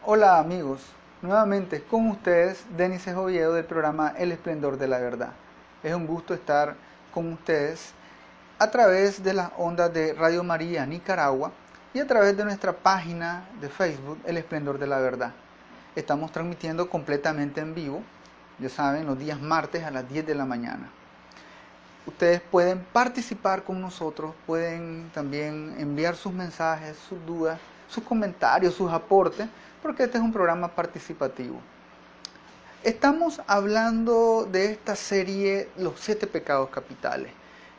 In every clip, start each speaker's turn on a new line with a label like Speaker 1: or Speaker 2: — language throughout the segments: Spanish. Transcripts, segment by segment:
Speaker 1: Hola amigos, nuevamente con ustedes Denis Oviedo del programa El Esplendor de la Verdad. Es un gusto estar con ustedes a través de las ondas de Radio María Nicaragua y a través de nuestra página de Facebook El Esplendor de la Verdad. Estamos transmitiendo completamente en vivo, ya saben, los días martes a las 10 de la mañana. Ustedes pueden participar con nosotros, pueden también enviar sus mensajes, sus dudas, sus comentarios, sus aportes, porque este es un programa participativo. Estamos hablando de esta serie, Los 7 pecados capitales,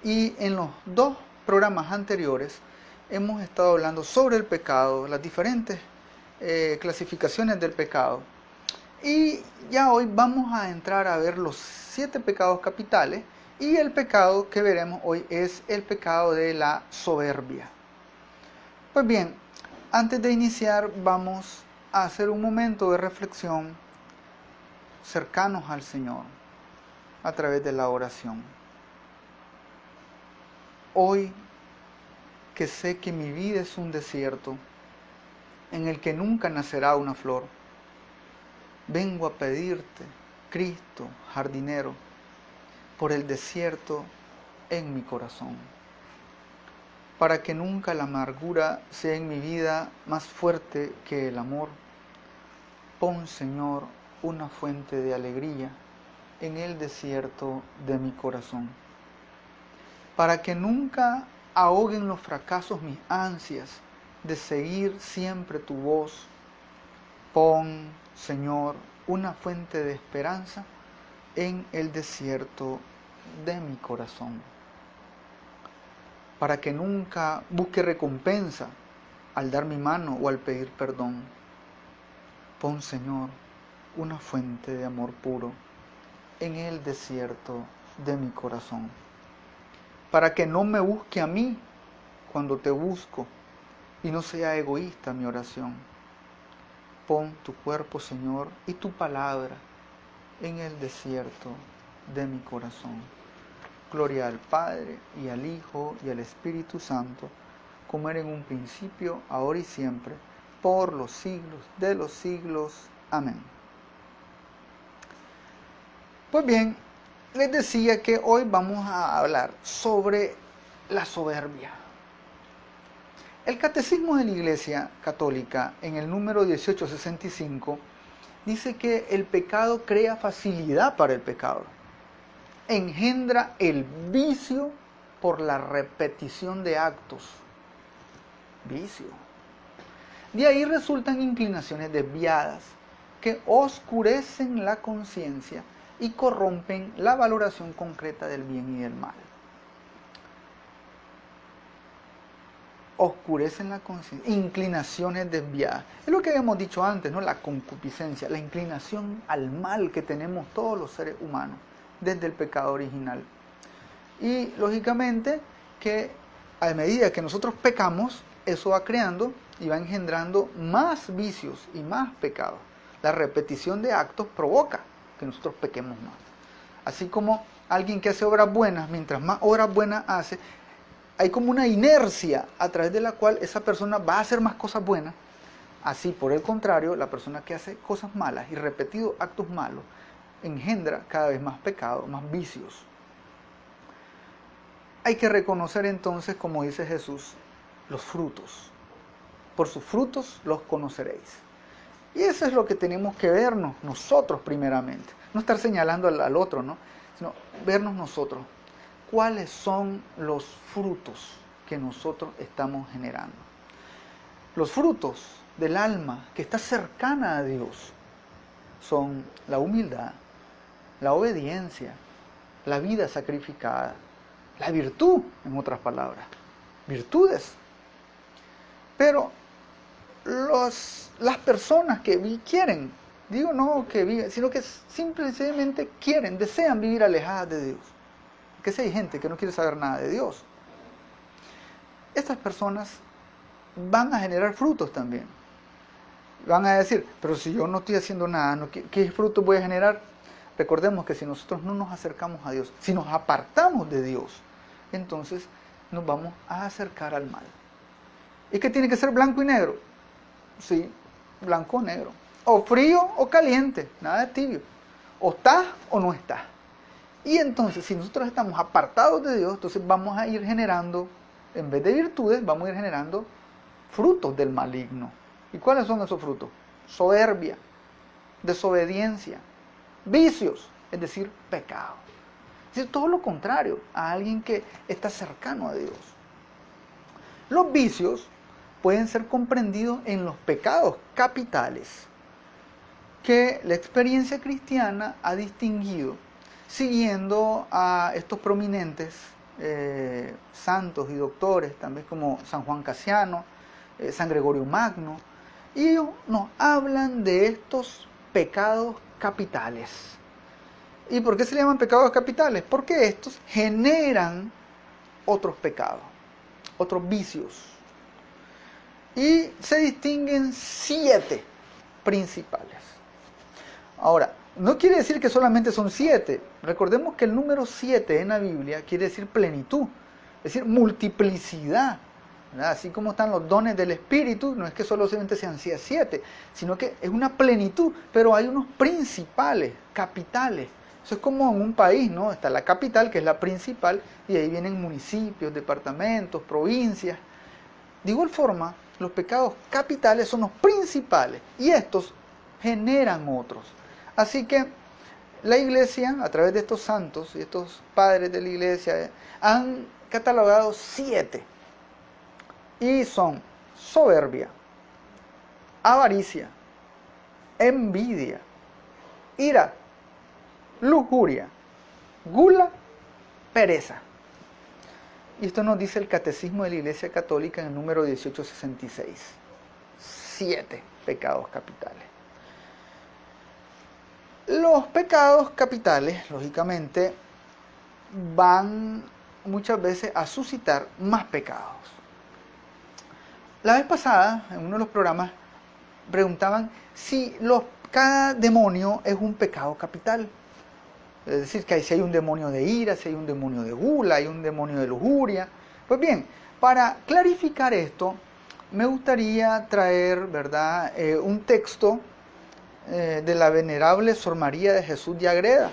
Speaker 1: y en los 2 programas anteriores hemos estado hablando sobre el pecado, las diferentes clasificaciones del pecado, y ya hoy vamos a entrar a ver los 7 pecados capitales, y el pecado que veremos hoy es el pecado de la soberbia. Pues bien, antes de iniciar vamos a hacer un momento de reflexión cercanos al Señor a través de la oración. Hoy que sé que mi vida es un desierto en el que nunca nacerá una flor, vengo a pedirte, Cristo, jardinero, por el desierto en mi corazón, para que nunca la amargura sea en mi vida más fuerte que el amor. Pon, Señor, una fuente de alegría en el desierto de mi corazón, para que nunca ahoguen los fracasos mis ansias de seguir siempre tu voz. Pon, Señor, una fuente de esperanza en el desierto de mi corazón, para que nunca busque recompensa al dar mi mano o al pedir perdón. Pon, Señor, una fuente de amor puro en el desierto de mi corazón, para que no me busque a mí cuando te busco y no sea egoísta mi oración. Pon tu cuerpo, Señor, y tu palabra en el desierto de mi corazón. Gloria al Padre, y al Hijo, y al Espíritu Santo, como era en un principio, ahora y siempre, por los siglos de los siglos. Amén. Pues bien, les decía que hoy vamos a hablar sobre la soberbia. El Catecismo de la Iglesia Católica, en el número 1865, dice que el pecado crea facilidad para el pecador, engendra el vicio por la repetición de actos. Vicio. De ahí resultan inclinaciones desviadas que oscurecen la conciencia y corrompen la valoración concreta del bien y del mal. Oscurecen la conciencia, inclinaciones desviadas. Es lo que habíamos dicho antes, ¿no? La concupiscencia, la inclinación al mal que tenemos todos los seres humanos desde el pecado original. Y lógicamente que a medida que nosotros pecamos, eso va creando y va engendrando más vicios y más pecados. La repetición de actos provoca que nosotros pequemos más. Así como alguien que hace obras buenas, mientras más obras buenas hace, hay como una inercia a través de la cual esa persona va a hacer más cosas buenas. Así, por el contrario, la persona que hace cosas malas y repetidos actos malos engendra cada vez más pecado, más vicios. Hay que reconocer entonces, como dice Jesús, los frutos. Por sus frutos los conoceréis. Y eso es lo que tenemos que vernos nosotros primeramente. No estar señalando al otro, ¿no? Sino vernos nosotros. ¿Cuáles son los frutos que nosotros estamos generando? Los frutos del alma que está cercana a Dios son la humildad, la obediencia, la vida sacrificada, la virtud, en otras palabras, virtudes. Pero las personas que quieren, digo no que viven, sino que simplemente quieren, desean vivir alejadas de Dios. Que si hay gente que no quiere saber nada de Dios, estas personas van a generar frutos también. Van a decir, pero si yo no estoy haciendo nada, ¿qué frutos voy a generar? Recordemos que si nosotros no nos acercamos a Dios, si nos apartamos de Dios, entonces nos vamos a acercar al mal. ¿Y qué tiene que ser blanco y negro? Sí, blanco o negro. O frío o caliente, nada de tibio. O estás o no estás. Y entonces, si nosotros estamos apartados de Dios, entonces vamos a ir generando, en vez de virtudes, vamos a ir generando frutos del maligno. ¿Y cuáles son esos frutos? Soberbia, desobediencia, vicios, es decir, pecado. Es decir, todo lo contrario a alguien que está cercano a Dios. Los vicios pueden ser comprendidos en los pecados capitales que la experiencia cristiana ha distinguido siguiendo a estos prominentes santos y doctores, también como San Juan Casiano, San Gregorio Magno, y ellos nos hablan de estos pecados capitales. ¿Y por qué se le llaman pecados capitales? Porque estos generan otros pecados, otros vicios. Y se distinguen 7 principales. Ahora, no quiere decir que solamente son 7. Recordemos que el número 7 en la Biblia quiere decir plenitud, es decir, multiplicidad. ¿Verdad? Así como están los dones del Espíritu, no es que solamente sean 7, sino que es una plenitud, pero hay unos principales, capitales. Eso es como en un país, ¿no? Está la capital, que es la principal, y ahí vienen municipios, departamentos, provincias. De igual forma, los pecados capitales son los principales, y estos generan otros. Así que la Iglesia, a través de estos santos y estos padres de la Iglesia, han catalogado 7. Y son soberbia, avaricia, envidia, ira, lujuria, gula, pereza. Y esto nos dice el Catecismo de la Iglesia Católica en el número 1866. 7 pecados capitales. Los pecados capitales, lógicamente, van muchas veces a suscitar más pecados. La vez pasada, en uno de los programas, preguntaban si cada demonio es un pecado capital. Es decir, que si hay un demonio de ira, si hay un demonio de gula, hay un demonio de lujuria. Pues bien, para clarificar esto, me gustaría traer, ¿verdad?, un texto de la venerable Sor María de Jesús de Agreda.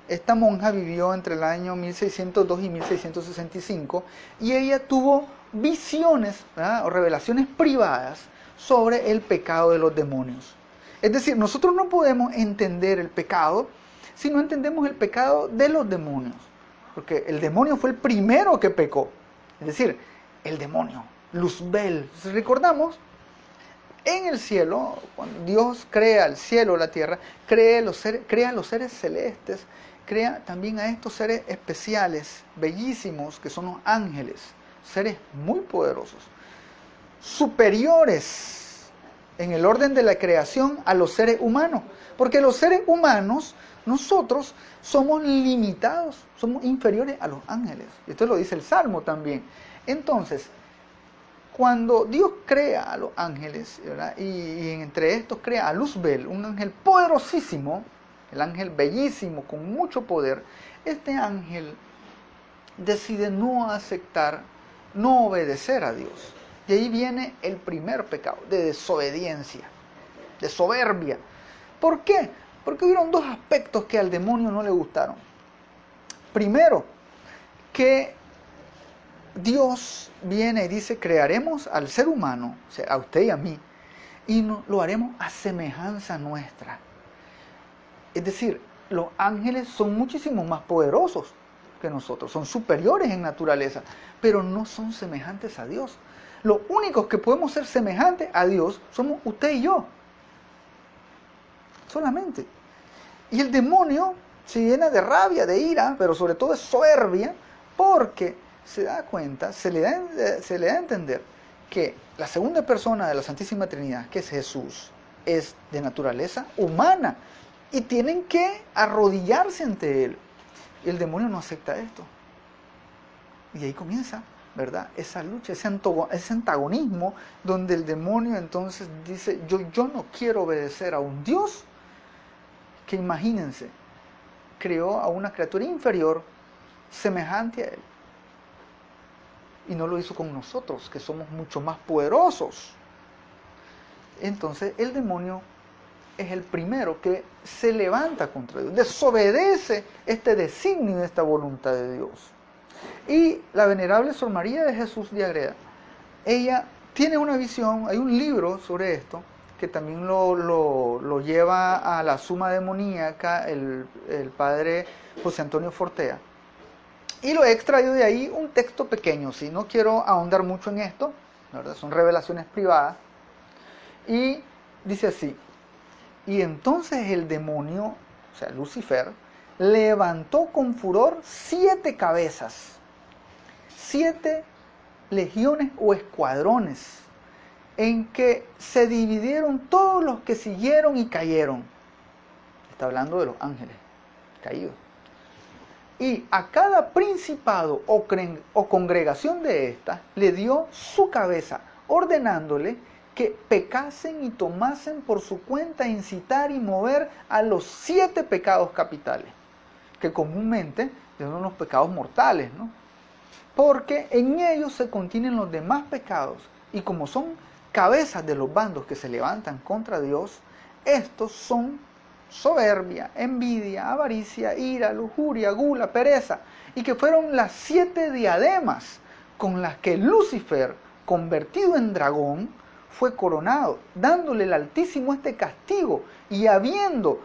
Speaker 1: Esta monja vivió entre el año 1602 y 1665 y ella tuvo visiones, ¿verdad?, o revelaciones privadas sobre el pecado de los demonios. Es decir, nosotros no podemos entender el pecado si no entendemos el pecado de los demonios, porque el demonio fue el primero que pecó. Es decir, el demonio, Luzbel. Recordamos, en el cielo, cuando Dios crea el cielo, la tierra, crea los seres celestes, crea también a estos seres especiales, bellísimos, que son los ángeles, seres muy poderosos, superiores en el orden de la creación a los seres humanos, porque los seres humanos, nosotros somos limitados, somos inferiores a los ángeles. Esto lo dice el Salmo también. Entonces, cuando Dios crea a los ángeles, ¿verdad?, y entre estos crea a Luzbel, un ángel poderosísimo, el ángel bellísimo, con mucho poder, este ángel decide no aceptar, no obedecer a Dios. Y ahí viene el primer pecado, de desobediencia, de soberbia. ¿Por qué? Porque hubieron 2 aspectos que al demonio no le gustaron. Primero, que Dios viene y dice, crearemos al ser humano, o sea, a usted y a mí, y lo haremos a semejanza nuestra. Es decir, los ángeles son muchísimo más poderosos que nosotros, son superiores en naturaleza, pero no son semejantes a Dios. Los únicos que podemos ser semejantes a Dios somos usted y yo. Solamente. Y el demonio se llena de rabia, de ira, pero sobre todo de soberbia, porque se da cuenta, se le da a entender que la segunda persona de la Santísima Trinidad, que es Jesús, es de naturaleza humana y tienen que arrodillarse ante él. Y el demonio no acepta esto. Y ahí comienza, ¿verdad?, esa lucha, ese antagonismo, donde el demonio entonces dice, yo no quiero obedecer a un Dios que, imagínense, creó a una criatura inferior semejante a él. Y no lo hizo con nosotros, que somos mucho más poderosos. entonces el demonio es el primero que se levanta contra Dios, desobedece este designio, esta voluntad de Dios. Y la venerable Sor María de Jesús de Agreda, ella tiene una visión, hay un libro sobre esto, que también lo lleva a la Suma Demoníaca el padre José Antonio Fortea. Y lo he extraído de ahí un texto pequeño, ¿sí? No quiero ahondar mucho en esto, ¿verdad? Son revelaciones privadas. Y dice así: y entonces el demonio, o sea, Lucifer, levantó con furor 7 cabezas, 7 legiones o escuadrones, en que se dividieron todos los que siguieron y cayeron. Está hablando de los ángeles caídos. Y a cada principado o congregación de estas le dio su cabeza, ordenándole que pecasen y tomasen por su cuenta incitar y mover a los 7 pecados capitales, que comúnmente son los pecados mortales, ¿no? Porque en ellos se contienen los demás pecados, y como son cabezas de los bandos que se levantan contra Dios, estos son soberbia, envidia, avaricia, ira, lujuria, gula, pereza, y que fueron las 7 diademas con las que Lucifer, convertido en dragón, fue coronado, dándole el Altísimo este castigo, y habiendo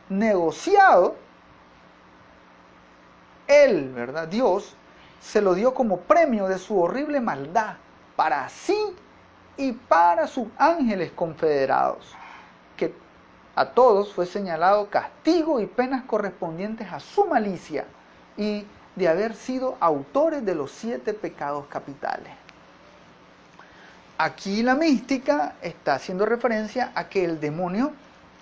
Speaker 1: negociado, él, ¿verdad? Dios, se lo dio como premio de su horrible maldad, para sí y para sus ángeles confederados, que a todos fue señalado castigo y penas correspondientes a su malicia, y de haber sido autores de los 7 pecados capitales. Aquí la mística está haciendo referencia a que el demonio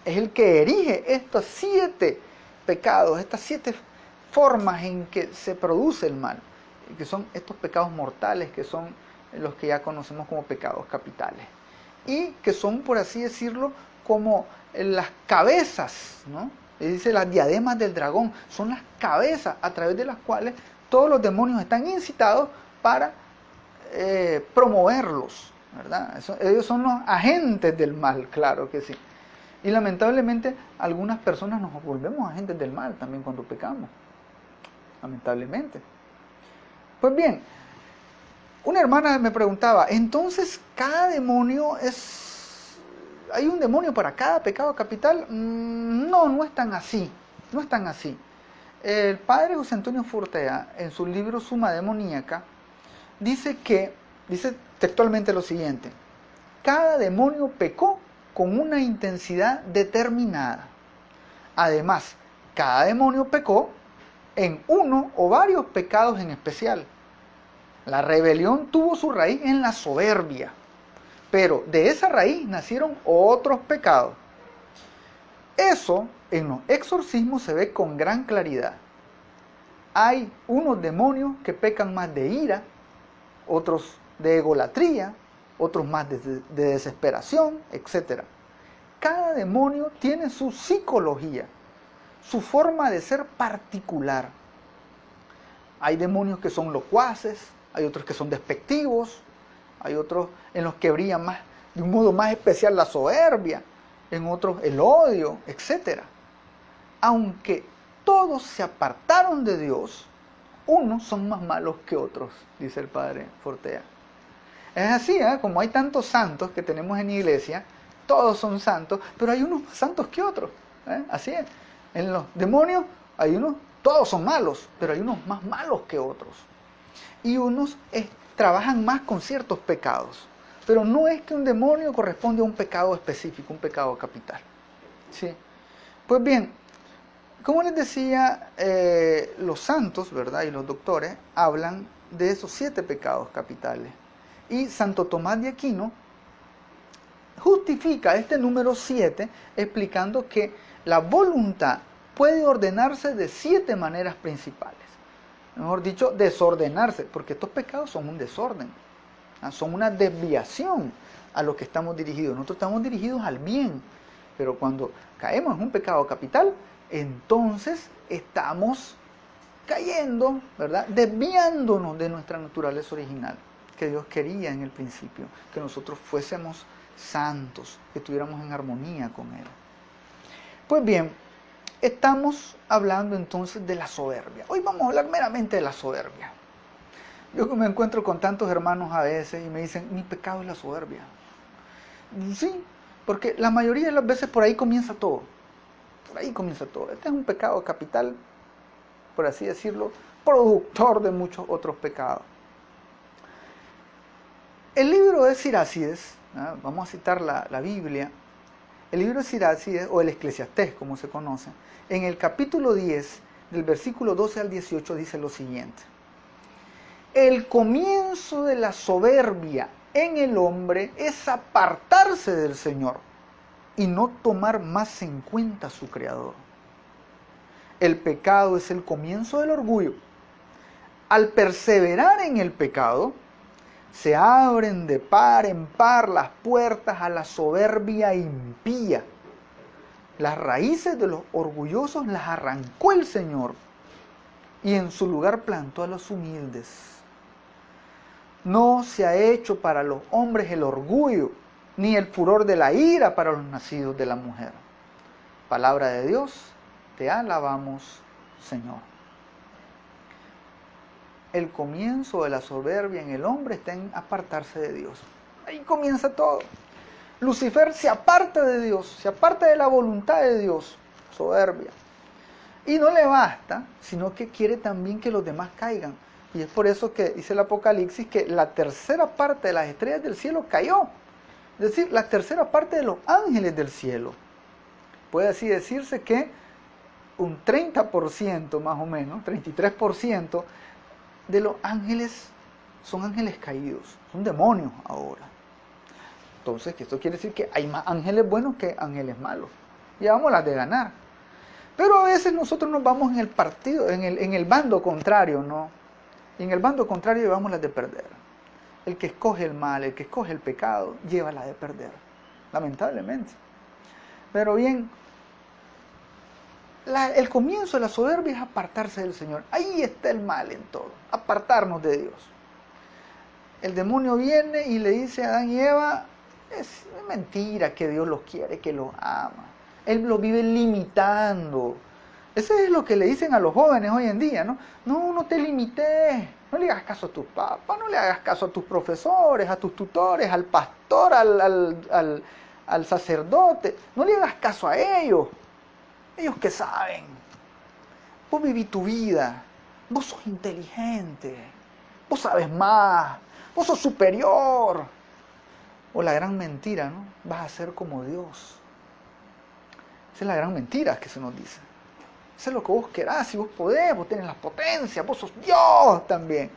Speaker 1: es el que erige estos 7 pecados, estas 7 formas en que se produce el mal, que son estos pecados mortales, que son los que ya conocemos como pecados capitales, y que son, por así decirlo, como las cabezas, ¿no? Dice las diademas del dragón, son las cabezas a través de las cuales todos los demonios están incitados para promoverlos, ¿verdad? Ellos son los agentes del mal, claro que sí. Y lamentablemente algunas personas nos volvemos agentes del mal también cuando pecamos, lamentablemente. Pues bien, una hermana me preguntaba, entonces cada demonio es... ¿hay un demonio para cada pecado capital? No, no es tan así, no es tan así. El padre José Antonio Fortea, en su libro Suma Demoníaca, dice textualmente lo siguiente: cada demonio pecó con una intensidad determinada. Además, cada demonio pecó en uno o varios pecados en especial. La rebelión tuvo su raíz en la soberbia, pero de esa raíz nacieron otros pecados. Eso en los exorcismos se ve con gran claridad. Hay unos demonios que pecan más de ira, otros de egolatría, otros más de desesperación, etc. Cada demonio tiene su psicología, su forma de ser particular. Hay demonios que son locuaces, hay otros que son despectivos, hay otros en los que brilla más, de un modo más especial, la soberbia, en otros el odio, etc. Aunque todos se apartaron de Dios, unos son más malos que otros, dice el padre Fortea. Es así, como hay tantos santos que tenemos en la iglesia, todos son santos, pero hay unos más santos que otros. Así es. En los demonios hay unos, todos son malos, pero hay unos más malos que otros. Y unos trabajan más con ciertos pecados. Pero no es que un demonio corresponde a un pecado específico, un pecado capital. ¿Sí? Pues bien, como les decía, los santos, ¿verdad? Y los doctores hablan de esos 7 pecados capitales. Y Santo Tomás de Aquino justifica este número 7 explicando que la voluntad puede ordenarse de 7 maneras principales. Mejor dicho, desordenarse, porque estos pecados son un desorden, son una desviación a lo que estamos dirigidos. Nosotros estamos dirigidos al bien, pero cuando caemos en un pecado capital, entonces estamos cayendo, ¿verdad? Desviándonos de nuestra naturaleza original, que Dios quería en el principio, que nosotros fuésemos santos, que estuviéramos en armonía con Él. Pues bien, estamos hablando entonces de la soberbia. Hoy vamos a hablar meramente de la soberbia. Yo me encuentro con tantos hermanos a veces y me dicen, mi pecado es la soberbia. Sí, porque la mayoría de las veces por ahí comienza todo. Por ahí comienza todo. Este es un pecado capital, por así decirlo, productor de muchos otros pecados. El libro de Sirácides, vamos a citar la Biblia, el libro de Sirácides, o el Eclesiastés, como se conoce, en el capítulo 10, del versículo 12 al 18, dice lo siguiente. El comienzo de la soberbia en el hombre es apartarse del Señor y no tomar más en cuenta a su Creador. El pecado es el comienzo del orgullo. Al perseverar en el pecado, se abren de par en par las puertas a la soberbia impía. Las raíces de los orgullosos las arrancó el Señor y en su lugar plantó a los humildes. No se ha hecho para los hombres el orgullo, ni el furor de la ira para los nacidos de la mujer. Palabra de Dios, te alabamos, Señor. El comienzo de la soberbia en el hombre está en apartarse de Dios. Ahí comienza todo. Lucifer se aparta de Dios, se aparta de la voluntad de Dios, soberbia. Y no le basta, sino que quiere también que los demás caigan. Y es por eso que dice el Apocalipsis que la tercera parte de las estrellas del cielo cayó. Es decir, la tercera parte de los ángeles del cielo. Puede así decirse que un 30% más o menos, 33% de los ángeles son ángeles caídos, son demonios ahora. Entonces, esto quiere decir que hay más ángeles buenos que ángeles malos. Llevamos las de ganar. Pero a veces nosotros nos vamos en el partido, en el bando contrario, ¿no? Y en el bando contrario llevamos las de perder. El que escoge el mal, el que escoge el pecado, lleva la de perder, lamentablemente. Pero bien, el comienzo de la soberbia es apartarse del Señor. Ahí está el mal en todo, apartarnos de Dios. El demonio viene y le dice a Adán y Eva, es mentira que Dios los quiere, que los ama. Él los vive limitando. Eso es lo que le dicen a los jóvenes hoy en día, ¿no? No te limites, no le hagas caso a tus papás, no le hagas caso a tus profesores, a tus tutores, al pastor, al sacerdote, no le hagas caso a ellos. Ellos que saben. Vos vivís tu vida, vos sos inteligente, vos sabes más, vos sos superior. O la gran mentira, ¿no? Vas a ser como Dios. Esa es la gran mentira que se nos dice. Eso es lo que vos querás, si vos podés, vos tenés las potencias, vos sos Dios también.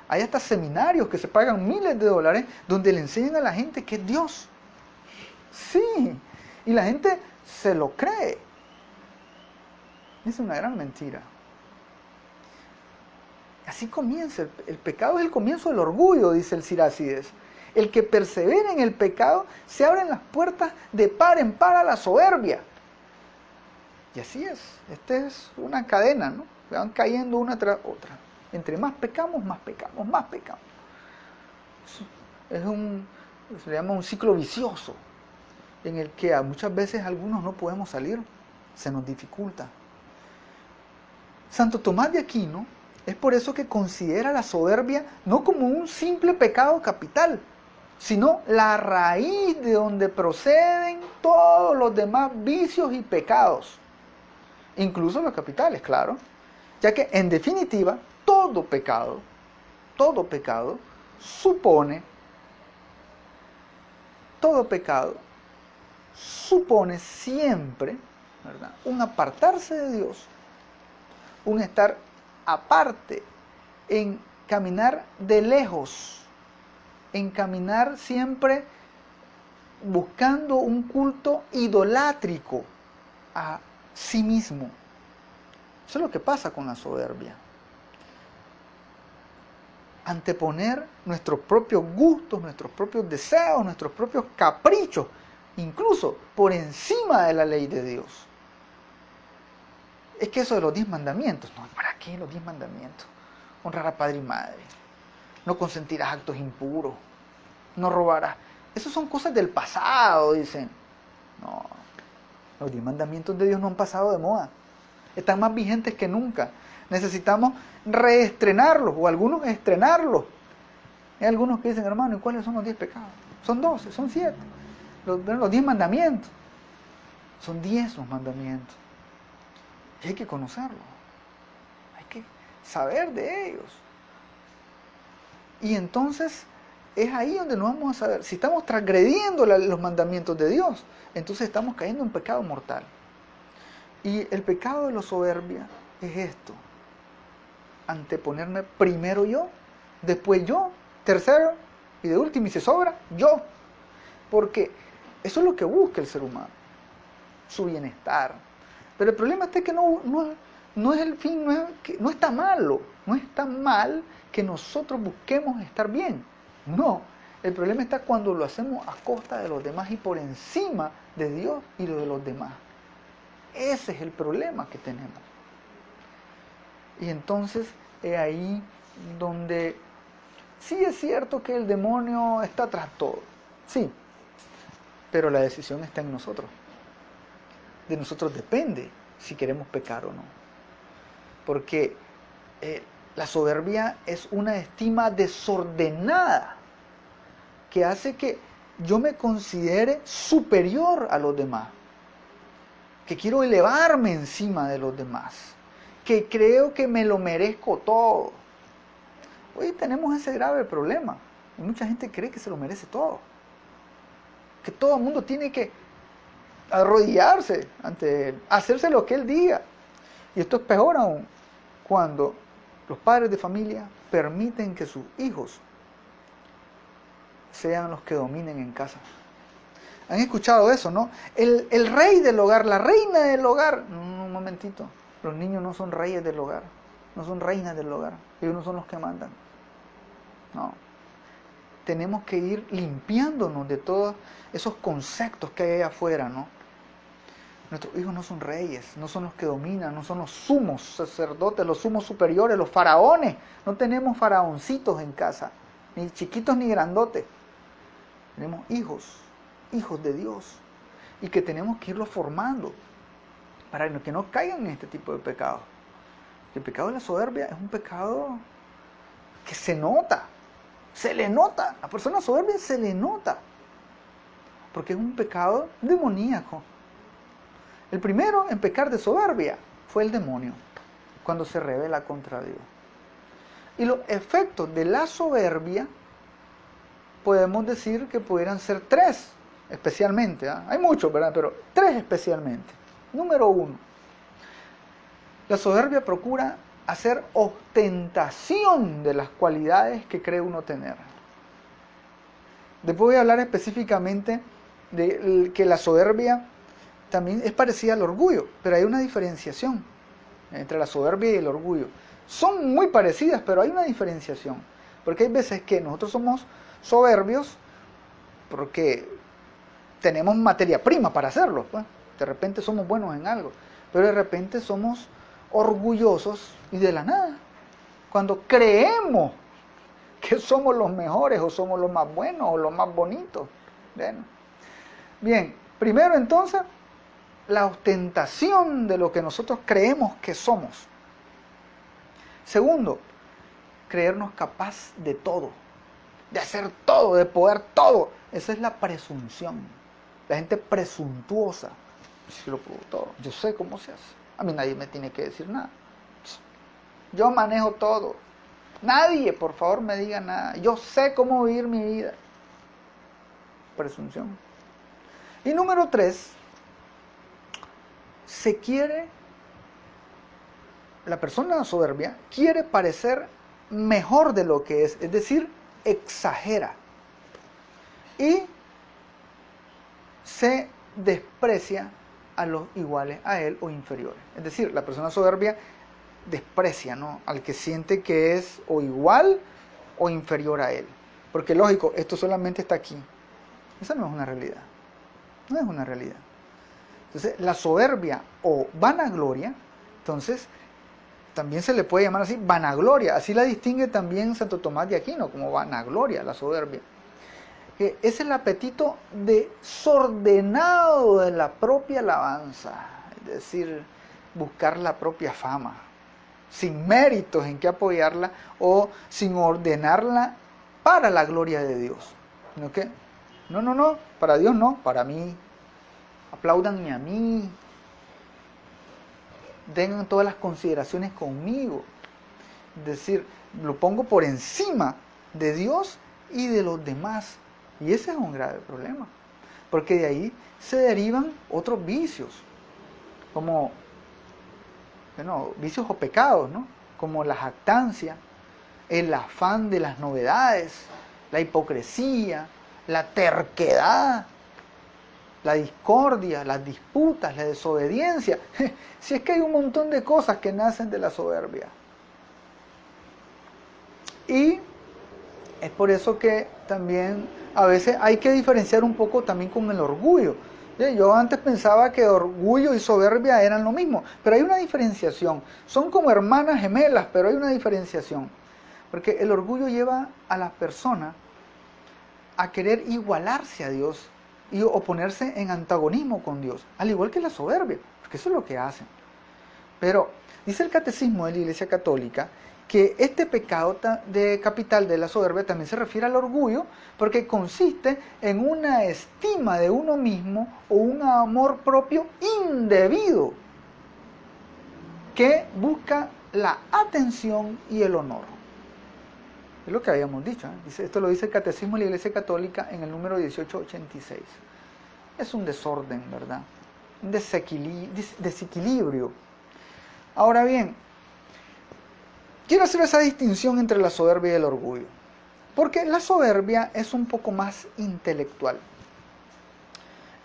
Speaker 1: Hay hasta seminarios que se pagan miles de dólares donde le enseñan a la gente que es Dios. Sí, y la gente se lo cree. Es una gran mentira. Así comienza, el pecado es el comienzo del orgullo, dice el Sirácides. El que persevera en el pecado se abren las puertas de par en par a la soberbia. Y así es, esta es una cadena, ¿no? Se van cayendo una tras otra. Entre más pecamos, más pecamos, más pecamos. Se le llama un ciclo vicioso, en el que muchas veces algunos no podemos salir, se nos dificulta. Santo Tomás de Aquino es por eso que considera la soberbia no como un simple pecado capital, sino la raíz de donde proceden todos los demás vicios y pecados. Incluso los capitales, claro, ya que en definitiva todo pecado supone siempre, ¿verdad?, un apartarse de Dios, un estar aparte, en caminar de lejos, en caminar siempre buscando un culto idolátrico a sí mismo. Eso es lo que pasa con la soberbia. Anteponer nuestros propios gustos, nuestros propios deseos, nuestros propios caprichos, incluso por encima de la ley de Dios. Es que eso de los 10 mandamientos, no, ¿para qué los 10 mandamientos? Honrar a padre y madre, no consentirás actos impuros, no robarás. Esas son cosas del pasado, dicen. No, los 10 mandamientos de Dios no han pasado de moda. Están más vigentes que nunca. Necesitamos reestrenarlos o algunos estrenarlos. Hay algunos que dicen, hermano, ¿y cuáles son los 10 pecados? Son 12, son 7. Los 10 mandamientos. Son 10 los mandamientos. Y hay que conocerlos. Hay que saber de ellos. Y entonces es ahí donde nos vamos a saber. Si estamos transgrediendo los mandamientos de Dios, entonces estamos cayendo en pecado mortal. Y el pecado de la soberbia es esto. Anteponerme primero yo, después yo, tercero, y de último, y se sobra, yo. Porque eso es lo que busca el ser humano, su bienestar. Pero el problema es que no es el fin, no está malo, no está mal que nosotros busquemos estar bien. No, el problema está cuando lo hacemos a costa de los demás y por encima de Dios y de los demás. Ese es el problema que tenemos. Y entonces es ahí donde sí es cierto que el demonio está tras todo. Sí, pero la decisión está en nosotros. De nosotros depende si queremos pecar o no. Porque la soberbia es una estima desordenada que hace que yo me considere superior a los demás. Que quiero elevarme encima de los demás. Que creo que me lo merezco todo. Hoy tenemos ese grave problema. Y mucha gente cree que se lo merece todo. Que todo el mundo tiene que arrodillarse ante él, hacerse lo que él diga. Y esto es peor aún, cuando los padres de familia permiten que sus hijos sean los que dominen en casa. ¿Han escuchado eso, no? El rey del hogar, la reina del hogar. Un momentito, los niños no son reyes del hogar, no son reinas del hogar, ellos no son los que mandan. No. Tenemos que ir limpiándonos de todos esos conceptos que hay allá afuera, ¿no? Nuestros hijos no son reyes, no son los que dominan, no son los sumos sacerdotes, los sumos superiores, los faraones. No tenemos faraoncitos en casa, ni chiquitos ni grandotes. Tenemos hijos de Dios, y que tenemos que irlos formando para que no caigan en este tipo de pecados. El pecado de la soberbia es un pecado que se nota. Se le nota, a la persona soberbia se le nota, porque es un pecado demoníaco. El primero en pecar de soberbia fue el demonio, cuando se rebela contra Dios. Y los efectos de la soberbia, podemos decir que pudieran ser 3, especialmente. Hay muchos, ¿verdad? Pero 3 especialmente. Número 1, la soberbia procura hacer ostentación de las cualidades que cree uno tener. Después voy a hablar específicamente de que la soberbia también es parecida al orgullo, pero hay una diferenciación entre la soberbia y el orgullo. Son muy parecidas, pero hay una diferenciación, porque hay veces que nosotros somos soberbios porque tenemos materia prima para hacerlo, pues. De repente somos buenos en algo, pero de repente somos orgullosos y de la nada, cuando creemos que somos los mejores o somos los más buenos o los más bonitos. Bueno. Bien, primero entonces, la ostentación de lo que nosotros creemos que somos. Segundo, creernos capaz de todo, de hacer todo, de poder todo. Esa es la presunción. La gente presuntuosa. Si lo puedo todo, yo sé cómo se hace. A mí nadie me tiene que decir nada. Yo manejo todo. Nadie, por favor, me diga nada. Yo sé cómo vivir mi vida. Presunción. Y número 3, la persona soberbia quiere parecer mejor de lo que es decir, exagera. Y se desprecia a los iguales a él o inferiores. Es decir, la persona soberbia desprecia, ¿no?, al que siente que es o igual o inferior a él. Porque lógico, esto solamente está aquí. Esa no es una realidad. No es una realidad. Entonces, la soberbia o vanagloria, entonces, también se le puede llamar así, vanagloria. Así la distingue también Santo Tomás de Aquino, como vanagloria, la soberbia. que es el apetito desordenado de la propia alabanza, es decir, buscar la propia fama, sin méritos en que apoyarla o sin ordenarla para la gloria de Dios. ¿No qué? No, para Dios no, para mí. Apláudanme a mí. Tengan todas las consideraciones conmigo. Es decir, lo pongo por encima de Dios y de los demás. Y ese es un grave problema. Porque de ahí se derivan otros vicios. Como, vicios o pecados, ¿no? Como la jactancia, el afán de las novedades, la hipocresía, la terquedad, la discordia, las disputas, la desobediencia. Si es que hay un montón de cosas que nacen de la soberbia. Y es por eso que también a veces hay que diferenciar un poco también con el orgullo. Yo antes pensaba que orgullo y soberbia eran lo mismo, pero hay una diferenciación. Son como hermanas gemelas, pero hay una diferenciación. Porque el orgullo lleva a las personas a querer igualarse a Dios y oponerse en antagonismo con Dios, al igual que la soberbia, porque eso es lo que hacen. Pero dice el Catecismo de la Iglesia Católica que este pecado de capital de la soberbia también se refiere al orgullo, porque consiste en una estima de uno mismo o un amor propio indebido que busca la atención y el honor. Es lo que habíamos dicho, ¿eh? Esto lo dice el Catecismo de la Iglesia Católica en el número 1886. Es un desorden, ¿verdad? Un desequilibrio. Ahora bien, quiero hacer esa distinción entre la soberbia y el orgullo. Porque la soberbia es un poco más intelectual.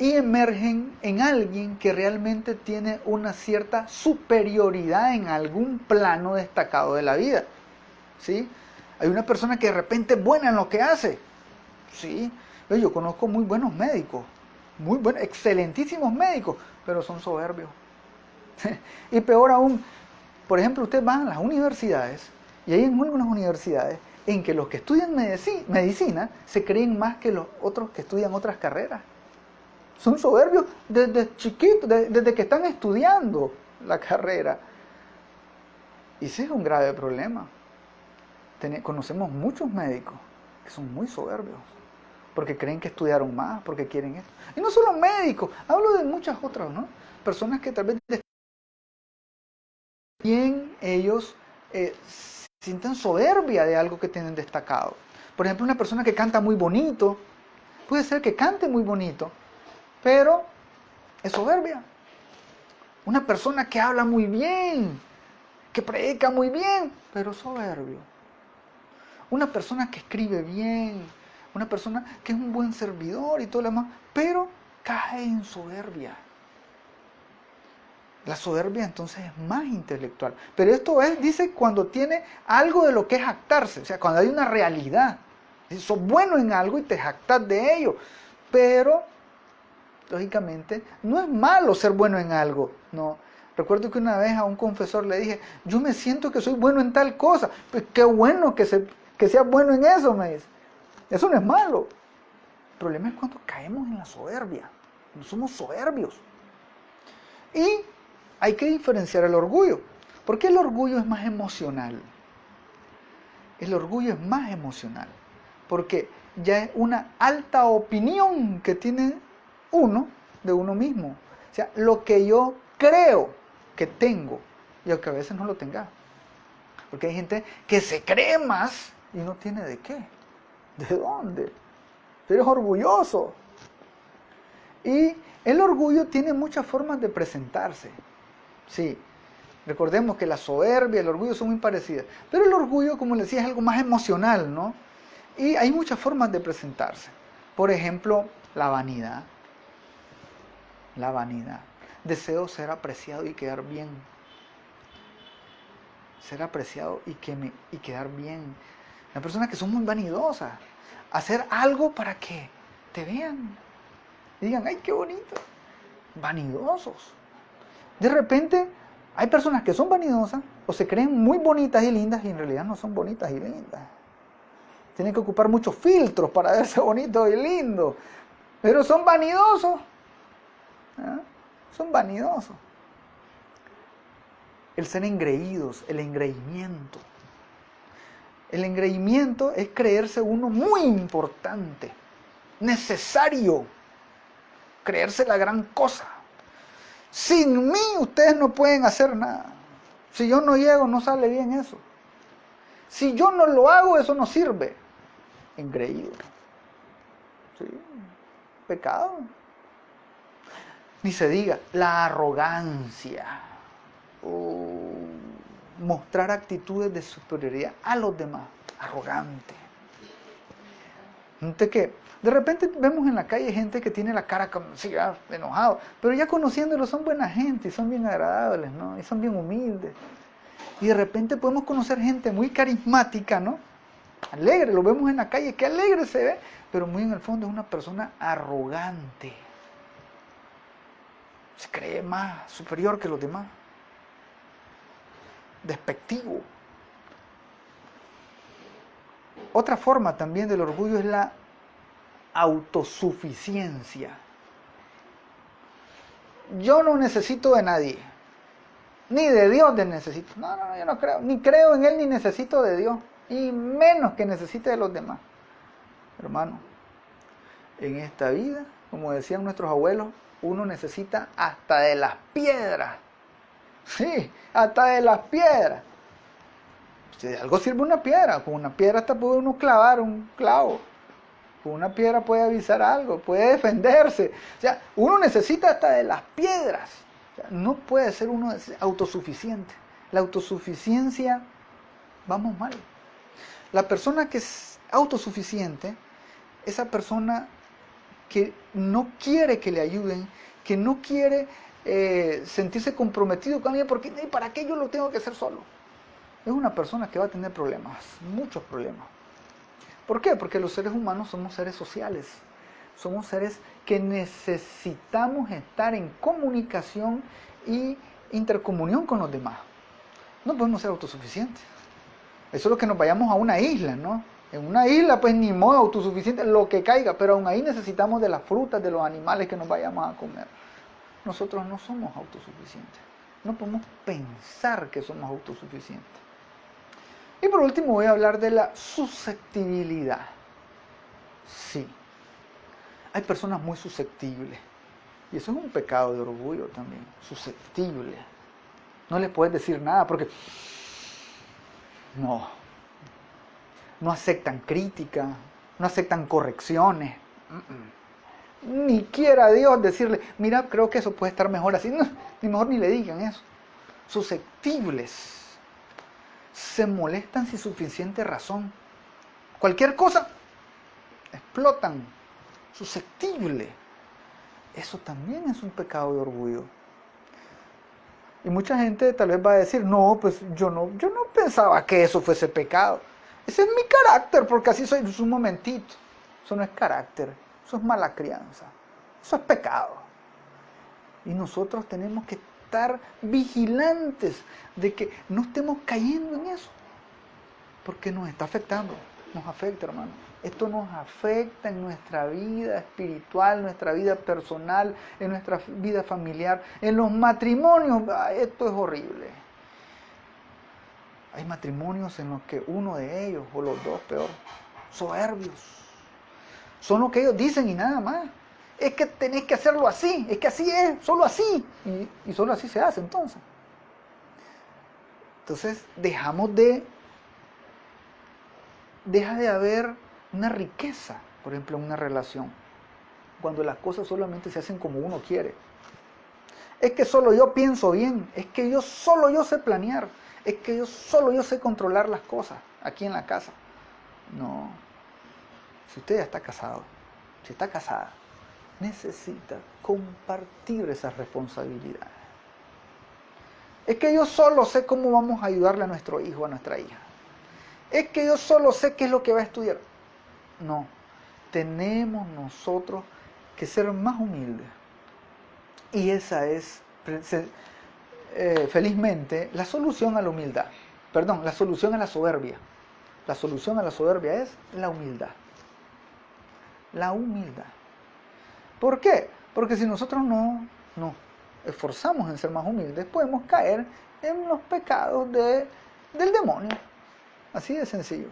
Speaker 1: Y emergen en alguien que realmente tiene una cierta superioridad en algún plano destacado de la vida. ¿Sí? Hay una persona que de repente es buena en lo que hace. Sí, yo conozco muy buenos médicos, muy buenos, excelentísimos médicos, pero son soberbios. Y peor aún, por ejemplo, usted va a las universidades, y hay en algunas universidades en que los que estudian medicina se creen más que los otros que estudian otras carreras. Son soberbios desde chiquitos, desde que están estudiando la carrera. Y ese es un grave problema. Conocemos muchos médicos que son muy soberbios, porque creen que estudiaron más, porque quieren esto. Y no solo médicos, hablo de muchas otras, ¿no? Personas que tal vez bien ellos sienten soberbia de algo que tienen destacado. Por ejemplo, una persona que canta muy bonito, puede ser que cante muy bonito, pero es soberbia. Una persona que habla muy bien, que predica muy bien, pero soberbio. Una persona que escribe bien, una persona que es un buen servidor y todo lo demás, pero cae en soberbia. La soberbia entonces es más intelectual. Pero esto es, dice, cuando tiene algo de lo que es jactarse, o sea, cuando hay una realidad. Sos bueno en algo y te jactas de ello. Pero, lógicamente, no es malo ser bueno en algo, no. Recuerdo que una vez a un confesor le dije, yo me siento que soy bueno en tal cosa. Pues qué bueno que seas bueno en eso, me dice. Eso no es malo. El problema es cuando caemos en la soberbia. No somos soberbios. Y hay que diferenciar el orgullo. Porque el orgullo es más emocional. El orgullo es más emocional. Porque ya es una alta opinión que tiene uno de uno mismo. O sea, lo que yo creo que tengo, y aunque a veces no lo tenga. Porque hay gente que se cree más y no tiene de qué. ¿De dónde? Eres orgulloso. Y el orgullo tiene muchas formas de presentarse. Sí, recordemos que la soberbia y el orgullo son muy parecidas. Pero el orgullo, como les decía, es algo más emocional, ¿no? Y hay muchas formas de presentarse. Por ejemplo, la vanidad. La vanidad. Deseo ser apreciado y quedar bien. Ser apreciado y quedar bien. Las personas que son muy vanidosas. Hacer algo para que te vean. Digan, ay, qué bonito. Vanidosos. De repente, hay personas que son vanidosas o se creen muy bonitas y lindas y en realidad no son bonitas y lindas. tienen que ocupar muchos filtros para verse bonitos y lindos, pero son vanidosos. ¿Ah? Son vanidosos. El ser engreídos, el engreimiento. El engreimiento es creerse uno muy importante, necesario, creerse la gran cosa. Sin mí ustedes no pueden hacer nada. Si yo no llego, no sale bien eso. Si yo no lo hago, eso no sirve. Engreído. Sí, pecado. Ni se diga, la arrogancia. Mostrar actitudes de superioridad a los demás. Arrogante. Gente que de repente vemos en la calle gente que tiene la cara como así, enojado, pero ya conociéndolos son buena gente y son bien agradables, ¿no? Y son bien humildes. Y de repente podemos conocer gente muy carismática, ¿no? Alegre, lo vemos en la calle, qué alegre se ve, pero muy en el fondo es una persona arrogante. Se cree más superior que los demás. Despectivo. Otra forma también del orgullo es la autosuficiencia. Yo no necesito de nadie, ni de Dios necesito. No, yo no creo, ni creo en Él ni necesito de Dios, y menos que necesite de los demás. Hermano, en esta vida, como decían nuestros abuelos, uno necesita hasta de las piedras. Sí, hasta de las piedras. Si de algo sirve una piedra, con una piedra hasta puede uno clavar un clavo. Con una piedra puede avisar algo, puede defenderse. O sea, uno necesita hasta de las piedras. O sea, no puede ser uno autosuficiente. La autosuficiencia, vamos mal. La persona que es autosuficiente, esa persona que no quiere que le ayuden, que no quiere sentirse comprometido con alguien, porque ¿para qué yo lo tengo que hacer solo? Es una persona que va a tener problemas, muchos problemas. ¿Por qué? Porque los seres humanos somos seres sociales. Somos seres que necesitamos estar en comunicación y intercomunión con los demás. No podemos ser autosuficientes. Eso es lo que nos vayamos a una isla, ¿no? En una isla, pues ni modo, autosuficiente, lo que caiga, pero aún ahí necesitamos de las frutas, de los animales que nos vayamos a comer. Nosotros no somos autosuficientes. No podemos pensar que somos autosuficientes. Y por último voy a hablar de la susceptibilidad. Sí, hay personas muy susceptibles. Y eso es un pecado de orgullo también, susceptible. No les puedes decir nada porque no aceptan crítica, no aceptan correcciones. Ni quiera Dios decirle, mira, creo que eso puede estar mejor así. No, ni mejor ni le digan eso. Susceptibles. Se molestan sin suficiente razón. Cualquier cosa, explotan. Susceptible. Eso también es un pecado de orgullo. Y mucha gente tal vez va a decir, no, pues yo no pensaba que eso fuese pecado. Ese es mi carácter, porque así soy. Es un momentito. Eso no es carácter. Eso es mala crianza. Eso es pecado. Y nosotros tenemos que estar vigilantes de que no estemos cayendo en eso. Porque nos está afectando. Nos afecta, hermano. Esto nos afecta en nuestra vida espiritual, nuestra vida personal, en nuestra vida familiar, en los matrimonios. Esto es horrible. Hay matrimonios en los que uno de ellos, o los dos peor, soberbios. Son lo que ellos dicen y nada más. Es que tenés que hacerlo así, es que así es, solo así. Y solo así se hace entonces. Entonces deja de haber una riqueza, por ejemplo, en una relación, cuando las cosas solamente se hacen como uno quiere. Es que solo yo pienso bien, es que solo yo sé planear, es que solo yo sé controlar las cosas aquí en la casa. No. Si usted ya está casado, si está casada, necesita compartir esas responsabilidades. Es que yo solo sé cómo vamos a ayudarle a nuestro hijo, a nuestra hija. Es que yo solo sé qué es lo que va a estudiar. No, tenemos nosotros que ser más humildes. Y esa es, felizmente, la solución a la humildad. Perdón, la solución a la soberbia. la solución a la soberbia es la humildad. La humildad. ¿Por qué? Porque si nosotros no esforzamos en ser más humildes, podemos caer en los pecados del demonio. Así de sencillo.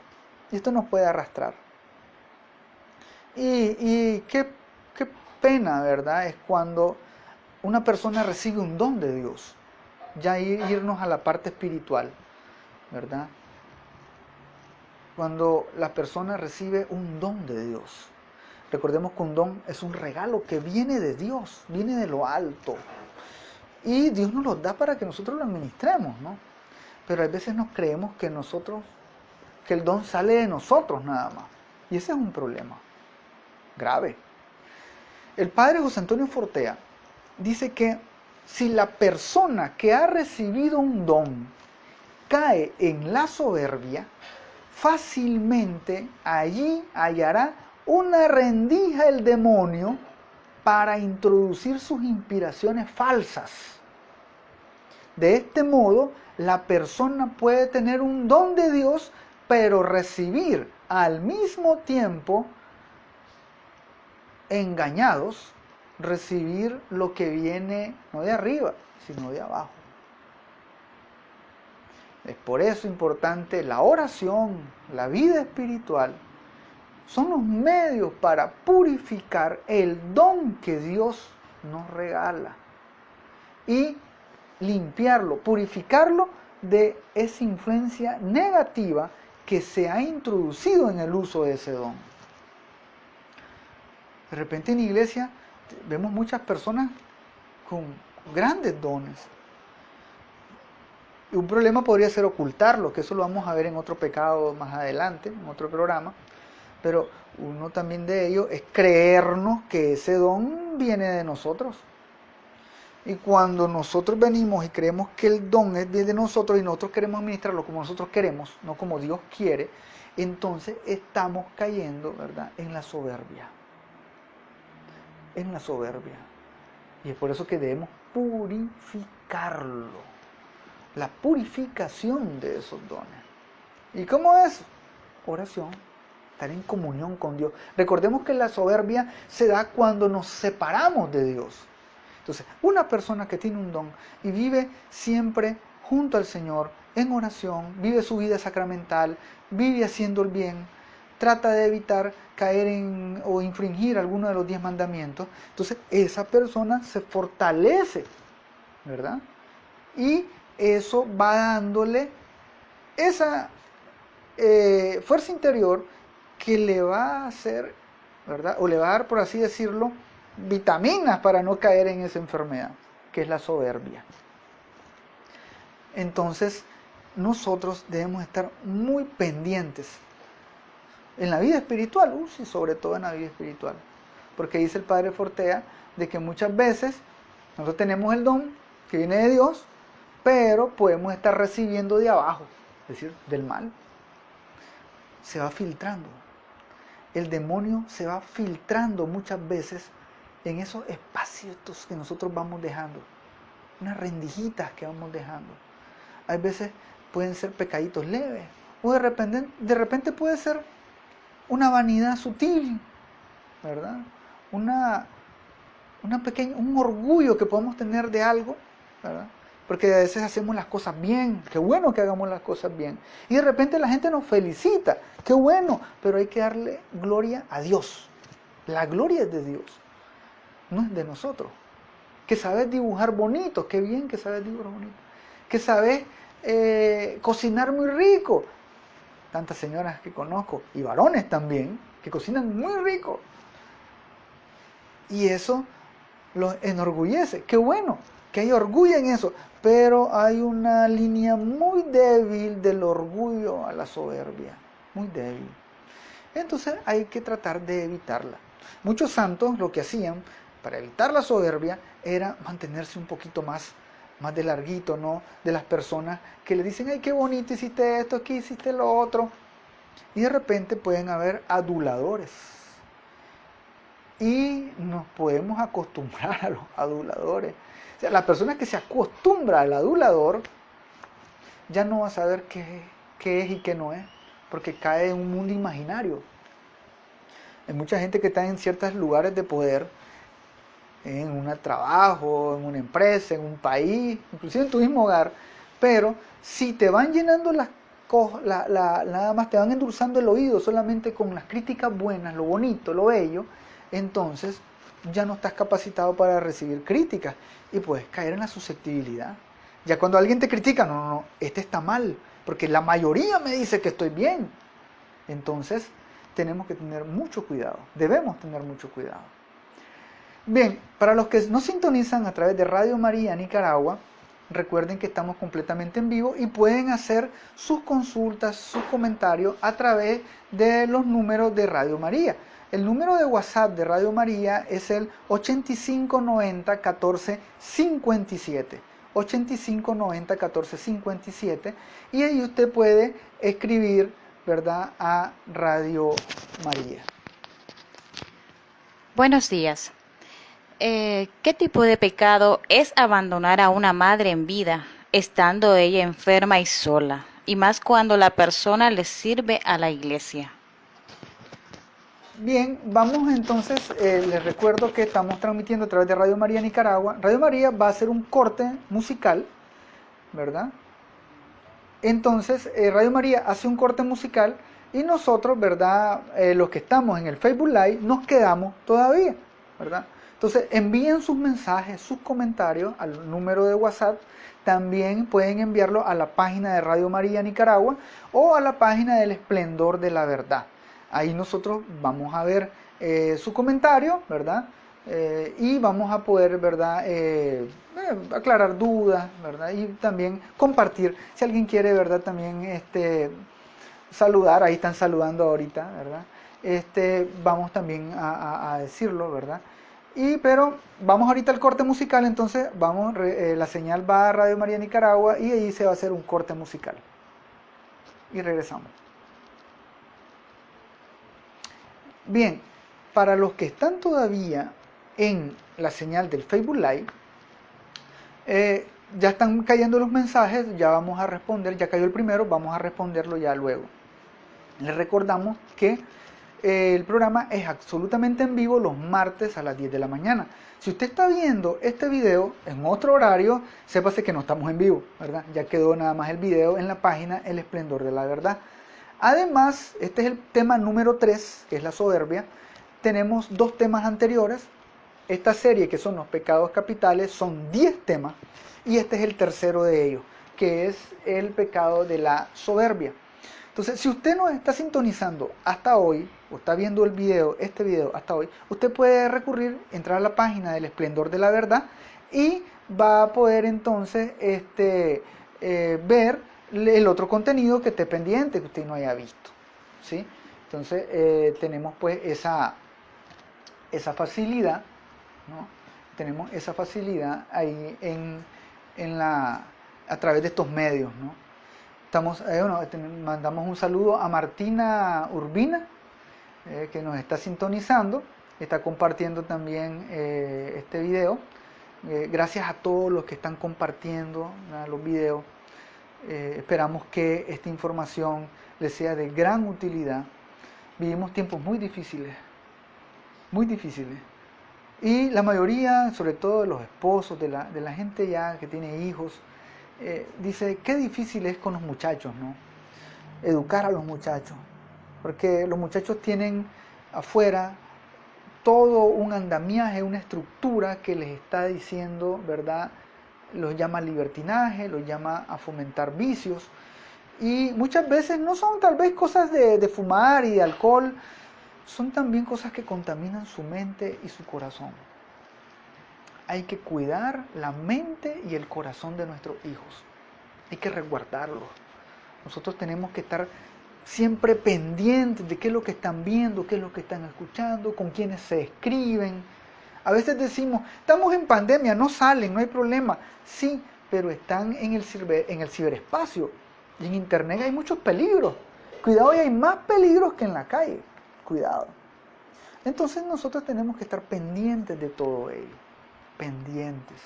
Speaker 1: Y esto nos puede arrastrar. Y qué pena, ¿verdad? Es cuando una persona recibe un don de Dios. Ya irnos a la parte espiritual, ¿verdad? Cuando la persona recibe un don de Dios. Recordemos que un don es un regalo que viene de Dios, viene de lo alto. Y Dios nos lo da para que nosotros lo administremos, ¿no? Pero a veces nos creemos que el don sale de nosotros nada más. Y ese es un problema grave. El padre José Antonio Fortea dice que si la persona que ha recibido un don cae en la soberbia, fácilmente allí hallará una rendija el demonio para introducir sus inspiraciones falsas. De este modo, la persona puede tener un don de Dios, pero recibir al mismo tiempo, engañados, recibir lo que viene no de arriba, sino de abajo. Es por eso importante la oración, la vida espiritual. Son los medios para purificar el don que Dios nos regala y limpiarlo, purificarlo de esa influencia negativa que se ha introducido en el uso de ese don. De repente en la iglesia vemos muchas personas con grandes dones. Y un problema podría ser ocultarlo, que eso lo vamos a ver en otro pecado más adelante, en otro programa. Pero uno también de ello es creernos que ese don viene de nosotros. Y cuando nosotros venimos y creemos que el don es de nosotros y nosotros queremos administrarlo como nosotros queremos, no como Dios quiere, entonces estamos cayendo, ¿verdad?, en la soberbia. En la soberbia. Y es por eso que debemos purificarlo. La purificación de esos dones. ¿Y cómo es? Oración. Estar en comunión con Dios. Recordemos que la soberbia se da cuando nos separamos de Dios. Entonces, una persona que tiene un don y vive siempre junto al Señor, en oración, vive su vida sacramental, vive haciendo el bien, trata de evitar caer en o infringir alguno de los 10 mandamientos, entonces esa persona se fortalece, ¿verdad? Y eso va dándole esa fuerza interior que le va a hacer, ¿verdad? O le va a dar, por así decirlo, vitaminas para no caer en esa enfermedad, que es la soberbia. Entonces, nosotros debemos estar muy pendientes en la vida espiritual, y sobre todo en la vida espiritual. Porque dice el padre Fortea de que muchas veces nosotros tenemos el don que viene de Dios, pero podemos estar recibiendo de abajo, es decir, del mal. Se va filtrando. El demonio se va filtrando muchas veces en esos espacios que nosotros vamos dejando, unas rendijitas que vamos dejando. Hay veces pueden ser pecaditos leves, o de repente puede ser una vanidad sutil, ¿verdad? Un orgullo que podemos tener de algo, ¿verdad? Porque a veces hacemos las cosas bien, qué bueno que hagamos las cosas bien. Y de repente la gente nos felicita, qué bueno, pero hay que darle gloria a Dios. La gloria es de Dios, no es de nosotros. Que sabes dibujar bonito, qué bien que sabes dibujar bonito. Que sabes cocinar muy rico. Tantas señoras que conozco, y varones también, que cocinan muy rico. Y eso los enorgullece, qué bueno, que hay orgullo en eso, pero hay una línea muy débil del orgullo a la soberbia, muy débil. Entonces hay que tratar de evitarla. Muchos santos lo que hacían para evitar la soberbia era mantenerse un poquito más de larguito, ¿no? De las personas que le dicen, ay, qué bonito hiciste esto, aquí hiciste lo otro. Y de repente pueden haber aduladores. Y nos podemos acostumbrar a los aduladores. O sea, la persona que se acostumbra al adulador ya no va a saber qué es y qué no es. porque cae en un mundo imaginario. Hay mucha gente que está en ciertos lugares de poder, en un trabajo, en una empresa, en un país, inclusive en tu mismo hogar, pero si te van llenando nada más te van endulzando el oído solamente con las críticas buenas, lo bonito, lo bello, entonces ya no estás capacitado para recibir críticas y puedes caer en la susceptibilidad. Ya cuando alguien te critica, no, este está mal, porque la mayoría me dice que estoy bien. Entonces tenemos que tener mucho cuidado, debemos tener mucho cuidado. Bien, para los que nos sintonizan a través de Radio María Nicaragua, recuerden que estamos completamente en vivo y pueden hacer sus consultas, sus comentarios a través de los números de Radio María. El número de WhatsApp de Radio María es el 8590 14 57. 8590 14 57 y ahí usted puede escribir, ¿verdad?, a Radio María.
Speaker 2: Buenos días. ¿Qué tipo de pecado es abandonar a una madre en vida, estando ella enferma y sola, y más cuando la persona le sirve a la iglesia?
Speaker 1: Bien, vamos entonces, les recuerdo que estamos transmitiendo a través de Radio María Nicaragua. Radio María va a hacer un corte musical, ¿verdad? Entonces, Radio María hace un corte musical y nosotros, ¿verdad? Los que estamos en el Facebook Live, nos quedamos todavía, ¿verdad? Entonces, envíen sus mensajes, sus comentarios al número de WhatsApp. También pueden enviarlo a la página de Radio María Nicaragua o a la página del Esplendor de la Verdad. Ahí nosotros vamos a ver su comentario, ¿verdad? Y vamos a poder, ¿verdad?, aclarar dudas, ¿verdad? Y también compartir. Si alguien quiere, ¿verdad?, también saludar, ahí están saludando ahorita, ¿verdad? Vamos también a decirlo, ¿verdad? Pero vamos ahorita al corte musical, entonces la señal va a Radio María Nicaragua y ahí se va a hacer un corte musical. Y regresamos. Bien, para los que están todavía en la señal del Facebook Live, ya están cayendo los mensajes, ya vamos a responder, ya cayó el primero, vamos a responderlo ya luego. Les recordamos que el programa es absolutamente en vivo los martes a las 10 de la mañana. Si usted está viendo este video en otro horario, sépase que no estamos en vivo, ¿verdad? Ya quedó nada más el video en la página El Esplendor de la Verdad. Además, este es el tema número 3, que es la soberbia. Tenemos 2 temas anteriores. Esta serie, que son los pecados capitales, son 10 temas. Y este es el tercero de ellos, que es el pecado de la soberbia. Entonces, si usted nos está sintonizando hasta hoy, o está viendo este video hasta hoy, usted puede recurrir, entrar a la página del Esplendor de la Verdad y va a poder entonces ver el otro contenido que esté pendiente, que usted no haya visto, ¿sí? Entonces, tenemos pues esa facilidad, ¿no? Tenemos esa facilidad ahí a través de estos medios, ¿no? Mandamos un saludo a Martina Urbina, que nos está sintonizando, está compartiendo también este video. Gracias a todos los que están compartiendo los videos. Esperamos que esta información les sea de gran utilidad. Vivimos tiempos muy difíciles, y la mayoría, sobre todo de los esposos, de la gente ya que tiene hijos, dice qué difícil es con los muchachos, ¿no? Educar a los muchachos, porque los muchachos tienen afuera todo un andamiaje, una estructura que les está diciendo, ¿verdad? Los llama libertinaje, los llama a fomentar vicios, y muchas veces no son tal vez cosas de fumar y de alcohol, son también cosas que contaminan su mente y su corazón. Hay que cuidar la mente y el corazón de nuestros hijos. Hay que resguardarlos. Nosotros tenemos que estar siempre pendientes de qué es lo que están viendo, qué es lo que están escuchando, con quiénes se escriben. A veces decimos, estamos en pandemia, no salen, no hay problema. Sí, pero están en el ciberespacio. Y en internet hay muchos peligros. Cuidado, y hay más peligros que en la calle. Cuidado. Entonces nosotros tenemos que estar pendientes de todo ello. Pendientes.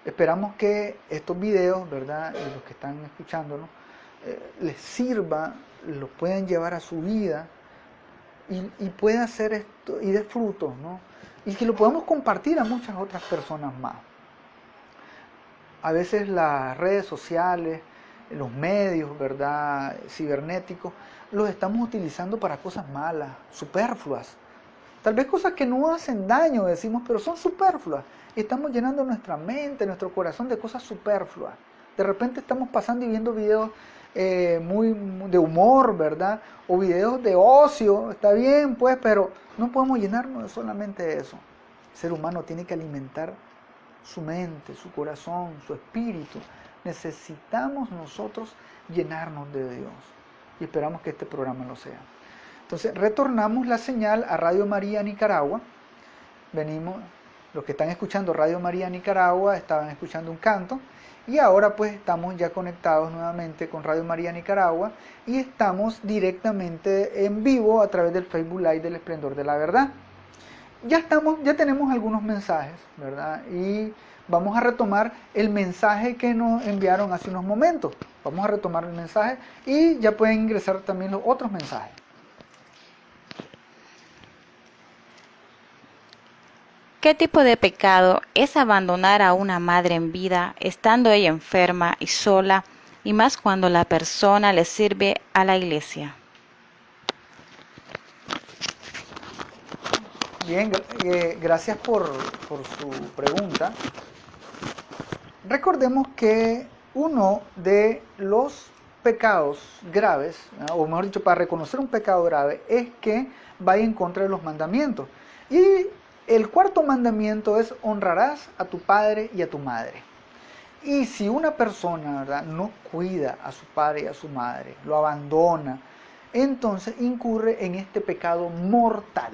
Speaker 1: Esperamos que estos videos, ¿verdad?, y los que están escuchándonos, les sirva, lo puedan llevar a su vida y pueda hacer esto y dé frutos, ¿no? Y que lo podamos compartir a muchas otras personas más. A veces las redes sociales, los medios, ¿verdad?, cibernéticos, los estamos utilizando para cosas malas, superfluas. Tal vez cosas que no hacen daño, decimos, pero son superfluas. Y estamos llenando nuestra mente, nuestro corazón de cosas superfluas. De repente estamos pasando y viendo videos muy de humor, ¿verdad? O videos de ocio, está bien, pues, pero no podemos llenarnos de solamente eso. El ser humano tiene que alimentar su mente, su corazón, su espíritu. Necesitamos nosotros llenarnos de Dios. Y esperamos que este programa lo sea. Entonces, retornamos la señal a Radio María Nicaragua. Venimos, los que están escuchando Radio María Nicaragua estaban escuchando un canto. Y ahora pues estamos ya conectados nuevamente con Radio María Nicaragua. Y estamos directamente en vivo a través del Facebook Live del Esplendor de la Verdad. Ya tenemos algunos mensajes, ¿verdad? Y vamos a retomar el mensaje que nos enviaron hace unos momentos. Vamos a retomar el mensaje y ya pueden ingresar también los otros mensajes.
Speaker 2: ¿Qué tipo de pecado es abandonar a una madre en vida, estando ella enferma y sola, y más cuando la persona le sirve a la iglesia?
Speaker 1: Bien, gracias por su pregunta. Recordemos que uno de los pecados graves, o mejor dicho, para reconocer un pecado grave, es que vaya en contra de los mandamientos. Y el cuarto mandamiento es: honrarás a tu padre y a tu madre. Y si una persona, ¿verdad?, no cuida a su padre y a su madre, lo abandona, entonces incurre en este pecado mortal.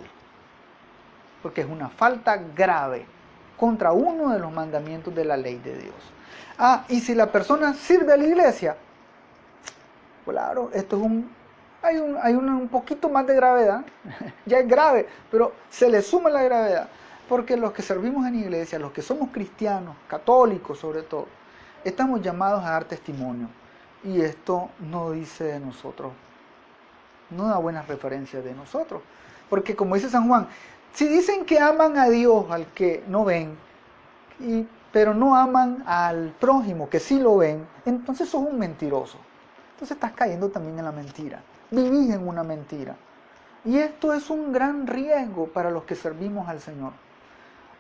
Speaker 1: Porque es una falta grave contra uno de los mandamientos de la ley de Dios. Y si la persona sirve a la iglesia, claro, esto es hay un poquito más de gravedad, ya es grave, pero se le suma la gravedad, porque los que servimos en iglesia, los que somos cristianos, católicos sobre todo, estamos llamados a dar testimonio, y esto no dice de nosotros, no da buenas referencias de nosotros, porque como dice San Juan, si dicen que aman a Dios al que no ven, pero no aman al prójimo que sí lo ven, entonces sos un mentiroso. Entonces estás cayendo también en la mentira. Vivís en una mentira. Y esto es un gran riesgo para los que servimos al Señor.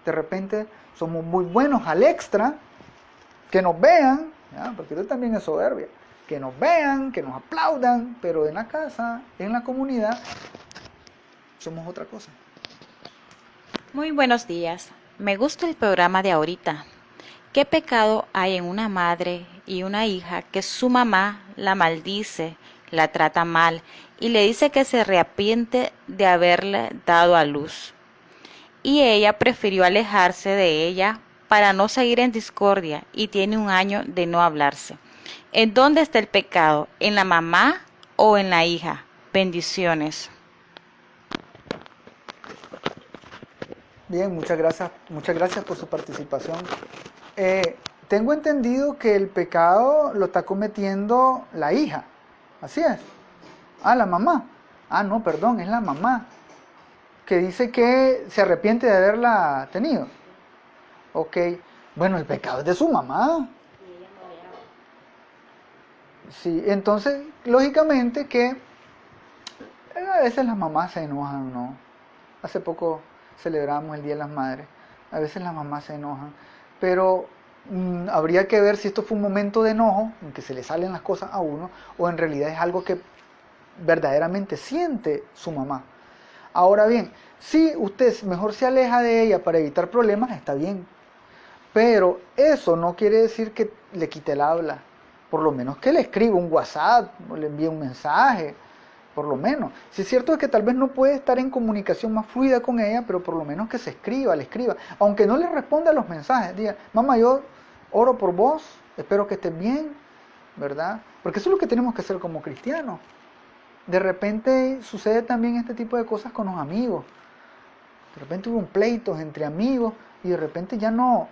Speaker 1: De repente somos muy buenos al extra, que nos vean, ¿ya?, porque esto también es soberbia, que nos vean, que nos aplaudan, pero en la casa, en la comunidad, somos otra cosa.
Speaker 2: Muy buenos días. Me gusta el programa de ahorita. ¿Qué pecado hay en una madre y una hija que su mamá la maldice, la trata mal y le dice que se arrepiente de haberle dado a luz? Y ella prefirió alejarse de ella para no seguir en discordia y tiene 1 año de no hablarse. ¿En dónde está el pecado? ¿En la mamá o en la hija? Bendiciones.
Speaker 1: Bien, muchas gracias por su participación. Tengo entendido que el pecado lo está cometiendo la hija, así es. La mamá. No, perdón, es la mamá, que dice que se arrepiente de haberla tenido. Ok, bueno, el pecado es de su mamá. Sí, entonces, lógicamente que a veces las mamás se enojan, ¿no? Hace poco celebramos el Día de las Madres. A veces las mamás se enojan, pero habría que ver si esto fue un momento de enojo, en que se le salen las cosas a uno, o en realidad es algo que verdaderamente siente su mamá. Ahora bien, si usted mejor se aleja de ella para evitar problemas, está bien. Pero eso no quiere decir que le quite el habla. Por lo menos que le escriba un WhatsApp, o le envíe un mensaje, por lo menos. Si es cierto que tal vez no puede estar en comunicación más fluida con ella, pero por lo menos que se escriba, le escriba. Aunque no le responda a los mensajes, diga: mamá, yo oro por vos, espero que estés bien, ¿verdad? Porque eso es lo que tenemos que hacer como cristianos. De repente sucede también este tipo de cosas con los amigos. De repente hubo un pleito entre amigos y de repente ya no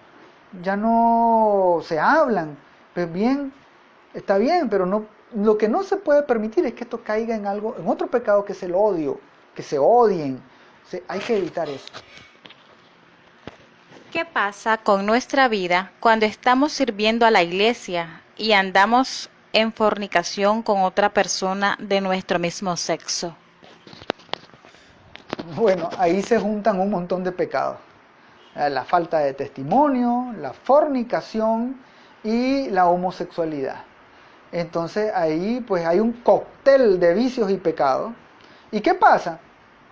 Speaker 1: se hablan. Pues bien, está bien, pero no lo que no se puede permitir es que esto caiga en algo, en otro pecado que es el odio, que se odien. Hay que evitar eso.
Speaker 2: ¿Qué pasa con nuestra vida cuando estamos sirviendo a la iglesia y andamos en fornicación con otra persona de nuestro mismo sexo?
Speaker 1: Bueno, ahí se juntan un montón de pecados. La falta de testimonio, la fornicación y la homosexualidad. Entonces ahí pues hay un cóctel de vicios y pecados. ¿Y qué pasa?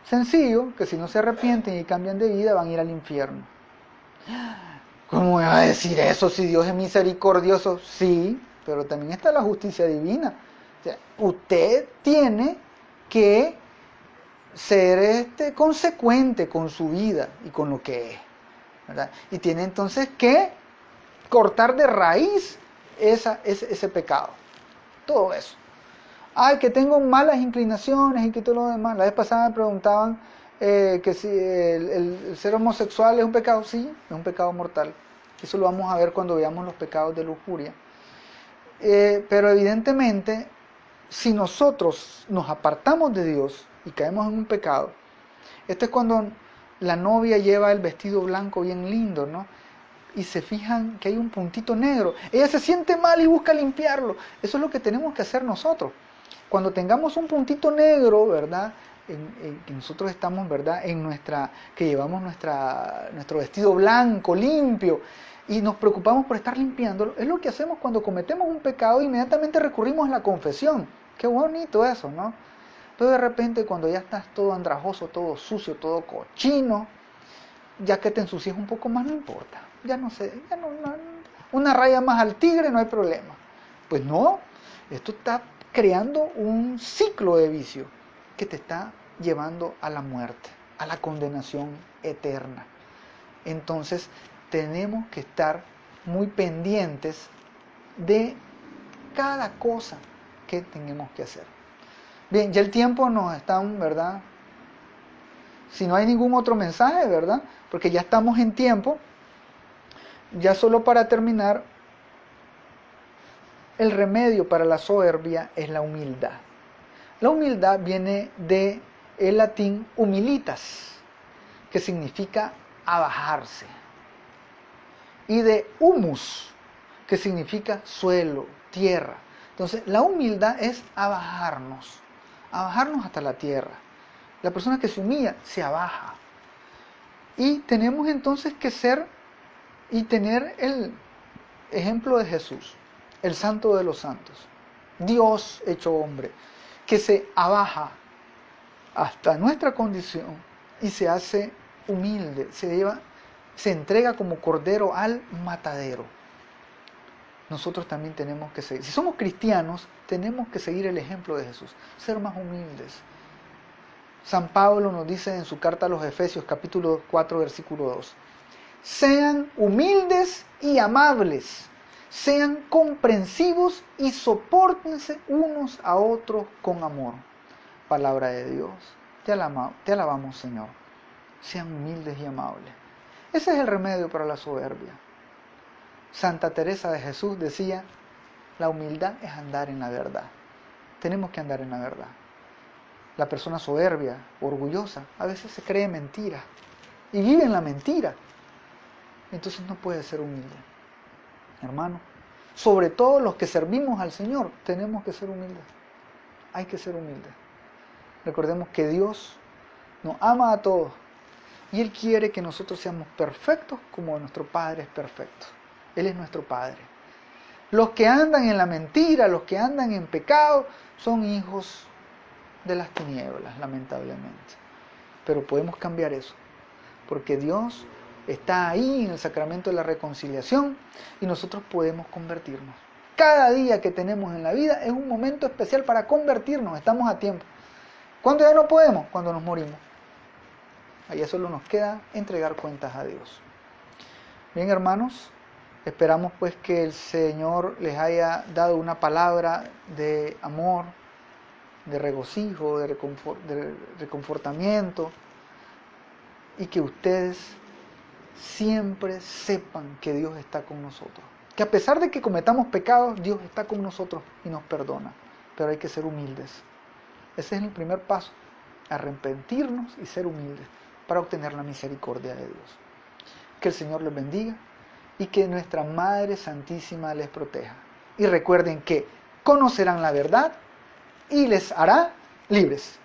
Speaker 1: Sencillo, que si no se arrepienten y cambian de vida van a ir al infierno. ¿Cómo me va a decir eso si Dios es misericordioso? Sí, pero también está la justicia divina. O sea, usted tiene que ser consecuente con su vida y con lo que es, ¿verdad? Y tiene entonces que cortar de raíz ese pecado. Todo eso. Ay, que tengo malas inclinaciones y que todo lo demás. La vez pasada me preguntaban que si el ser homosexual es un pecado. Sí, es un pecado mortal. Eso lo vamos a ver cuando veamos los pecados de lujuria. Pero evidentemente, si nosotros nos apartamos de Dios y caemos en un pecado, esto es cuando la novia lleva el vestido blanco bien lindo, ¿no? Y se fijan que hay un puntito negro. Ella se siente mal y busca limpiarlo. Eso es lo que tenemos que hacer nosotros. Cuando tengamos un puntito negro, ¿verdad? Que nosotros estamos, ¿verdad? Que llevamos nuestro vestido blanco, limpio, y nos preocupamos por estar limpiándolo. Es lo que hacemos cuando cometemos un pecado, inmediatamente recurrimos a la confesión. Qué bonito eso, ¿no? Pero de repente cuando ya estás todo andrajoso, todo sucio, todo cochino, ya que te ensucias un poco más no importa. Ya no sé, una raya más al tigre no hay problema. Pues no, esto está creando un ciclo de vicio que te está llevando a la muerte, a la condenación eterna. Entonces tenemos que estar muy pendientes de cada cosa que tenemos que hacer. Bien, ya el tiempo nos está, ¿verdad? Si no hay ningún otro mensaje, ¿verdad? Porque ya estamos en tiempo. Ya solo para terminar, el remedio para la soberbia es la humildad. La humildad viene del latín humilitas, que significa abajarse, y de humus, que significa suelo, tierra. Entonces, la humildad es abajarnos hasta la tierra. La persona que se humilla se abaja. Y tenemos entonces que ser y tener el ejemplo de Jesús, el santo de los santos, Dios hecho hombre, que se abaja hasta nuestra condición y se hace humilde, se entrega como cordero al matadero. Nosotros también tenemos que seguir, si somos cristianos, tenemos que seguir el ejemplo de Jesús, ser más humildes. San Pablo nos dice en su carta a los Efesios, capítulo 4, versículo 2, sean humildes y amables, sean comprensivos y sopórtense unos a otros con amor. Palabra de Dios, te alabamos, Señor. Sean humildes y amables. Ese es el remedio para la soberbia. Santa Teresa de Jesús decía, la humildad es andar en la verdad. Tenemos que andar en la verdad. La persona soberbia, orgullosa, a veces se cree mentira y vive en la mentira. Entonces no puede ser humilde. Hermano, sobre todo los que servimos al Señor, tenemos que ser humildes. Hay que ser humildes. Recordemos que Dios nos ama a todos y Él quiere que nosotros seamos perfectos como nuestro Padre es perfecto. Él es nuestro Padre. Los que andan en la mentira, los que andan en pecado, son hijos de las tinieblas, lamentablemente. Pero podemos cambiar eso, porque Dios está ahí en el sacramento de la reconciliación y nosotros podemos convertirnos. Cada día que tenemos en la vida es un momento especial para convertirnos, estamos a tiempo. ¿Cuándo ya no podemos? Cuando nos morimos. Allá solo nos queda entregar cuentas a Dios. Bien, hermanos, esperamos pues que el Señor les haya dado una palabra de amor, de regocijo, de reconfortamiento, y que ustedes siempre sepan que Dios está con nosotros. Que a pesar de que cometamos pecados, Dios está con nosotros y nos perdona. pero hay que ser humildes. Ese es el primer paso, arrepentirnos y ser humildes para obtener la misericordia de Dios. Que el Señor les bendiga y que nuestra Madre Santísima les proteja. Y recuerden que conocerán la verdad y les hará libres.